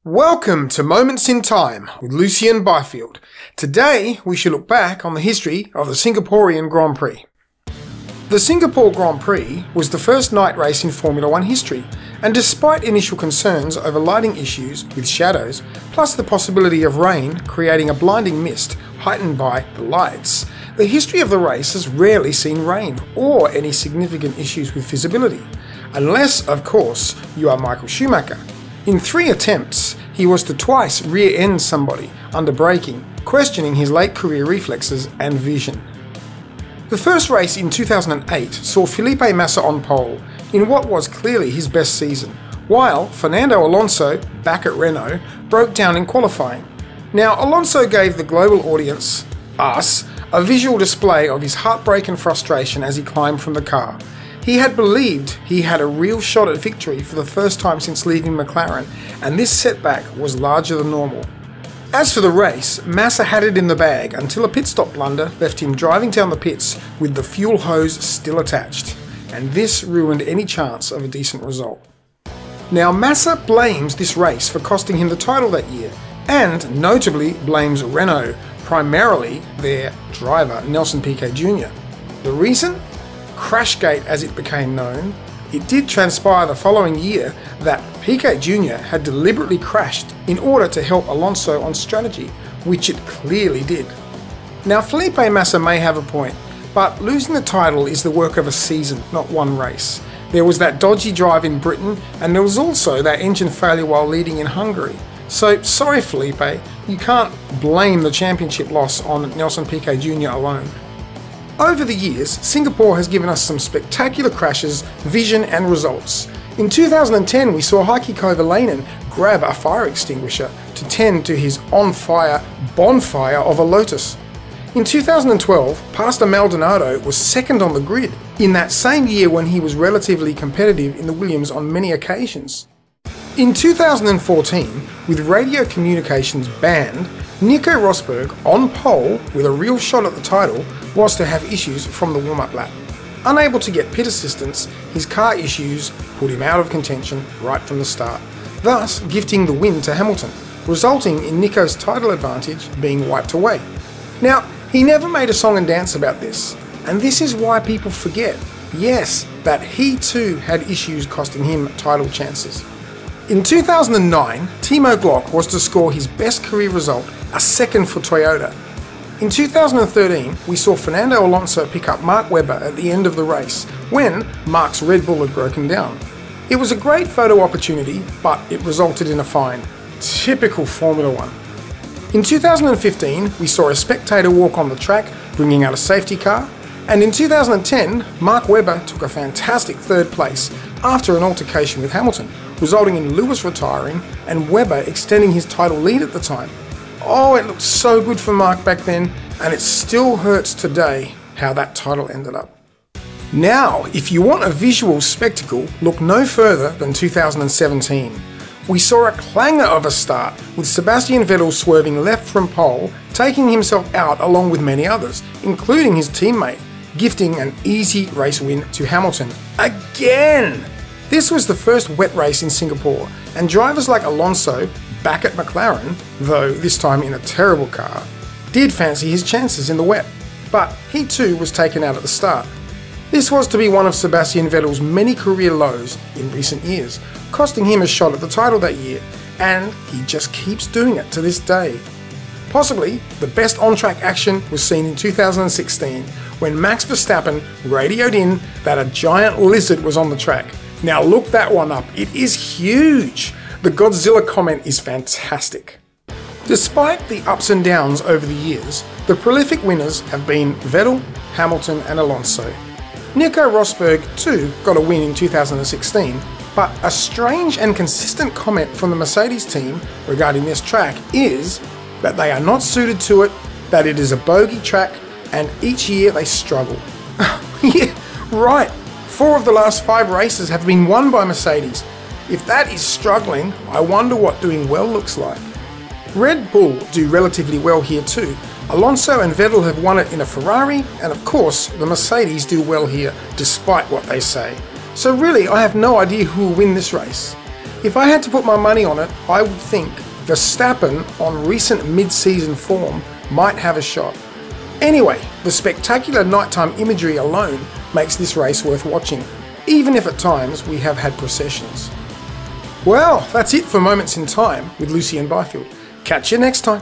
Welcome to Moments in Time with Lucien Byfield. Today we shall look back on the history of the Singaporean Grand Prix. The Singapore Grand Prix was the first night race in Formula 1 history, and despite initial concerns over lighting issues with shadows, plus the possibility of rain creating a blinding mist heightened by the lights, the history of the race has rarely seen rain or any significant issues with visibility, unless, of course, you are Michael Schumacher. In 3 attempts, he was to twice rear-end somebody under braking, questioning his late career reflexes and vision. The first race in 2008 saw Felipe Massa on pole in what was clearly his best season, while Fernando Alonso, back at Renault, broke down in qualifying. Now, Alonso gave the global audience, us, a visual display of his heartbreak and frustration as he climbed from the car. He had believed he had a real shot at victory for the first time since leaving McLaren, and this setback was larger than normal. As for the race, Massa had it in the bag until a pit stop blunder left him driving down the pits with the fuel hose still attached, and this ruined any chance of a decent result. Now, Massa blames this race for costing him the title that year, and notably blames Renault, primarily their driver Nelson Piquet Jr. The reason? Crashgate as it became known. It did transpire the following year that Piquet Jr. had deliberately crashed in order to help Alonso on strategy, which it clearly did. Now, Felipe Massa may have a point, but losing the title is the work of a season, not one race. There was that dodgy drive in Britain, and there was also that engine failure while leading in Hungary. So, sorry Felipe, you can't blame the championship loss on Nelson Piquet Jr. alone. Over the years, Singapore has given us some spectacular crashes, vision and results. In 2010 we saw Heikki Kovalainen grab a fire extinguisher to tend to his on-fire bonfire of a Lotus. In 2012, Pastor Maldonado was second on the grid, in that same year when he was relatively competitive in the Williams on many occasions. In 2014, with radio communications banned, Nico Rosberg, on pole with a real shot at the title, was to have issues from the warm-up lap. Unable to get pit assistance, his car issues put him out of contention right from the start, thus gifting the win to Hamilton, resulting in Nico's title advantage being wiped away. Now, he never made a song and dance about this, and this is why people forget, yes, that he too had issues costing him title chances. In 2009, Timo Glock was to score his best career result, a second for Toyota. In 2013, we saw Fernando Alonso pick up Mark Webber at the end of the race, when Mark's Red Bull had broken down. It was a great photo opportunity, but it resulted in a fine. Typical Formula 1. In 2015, we saw a spectator walk on the track, bringing out a safety car, and in 2010, Mark Webber took a fantastic third place after an altercation with Hamilton, resulting in Lewis retiring and Webber extending his title lead at the time. Oh, it looked so good for Mark back then, and it still hurts today how that title ended up. Now, if you want a visual spectacle, look no further than 2017. We saw a clanger of a start, with Sebastian Vettel swerving left from pole, taking himself out along with many others, including his teammate, gifting an easy race win to Hamilton. Again! This was the first wet race in Singapore, and drivers like Alonso, back at McLaren, though this time in a terrible car, did fancy his chances in the wet, but he too was taken out at the start. This was to be one of Sebastian Vettel's many career lows in recent years, costing him a shot at the title that year, and he just keeps doing it to this day. Possibly the best on-track action was seen in 2016, when Max Verstappen radioed in that a giant lizard was on the track. Now look that one up, it is huge! The Godzilla comment is fantastic. Despite the ups and downs over the years, the prolific winners have been Vettel, Hamilton and Alonso. Nico Rosberg too got a win in 2016, but a strange and consistent comment from the Mercedes team regarding this track is that they are not suited to it, that it is a bogey track, and each year they struggle. Yeah, right. 4 of the last 5 races have been won by Mercedes. If that is struggling, I wonder what doing well looks like. Red Bull do relatively well here too. Alonso and Vettel have won it in a Ferrari, and of course the Mercedes do well here, despite what they say. So really, I have no idea who will win this race. If I had to put my money on it, I would think Verstappen on recent mid-season form might have a shot. Anyway, the spectacular nighttime imagery alone makes this race worth watching, even if at times we have had processions. Well, that's it for Moments in Time with Lucy and Byfield. Catch you next time.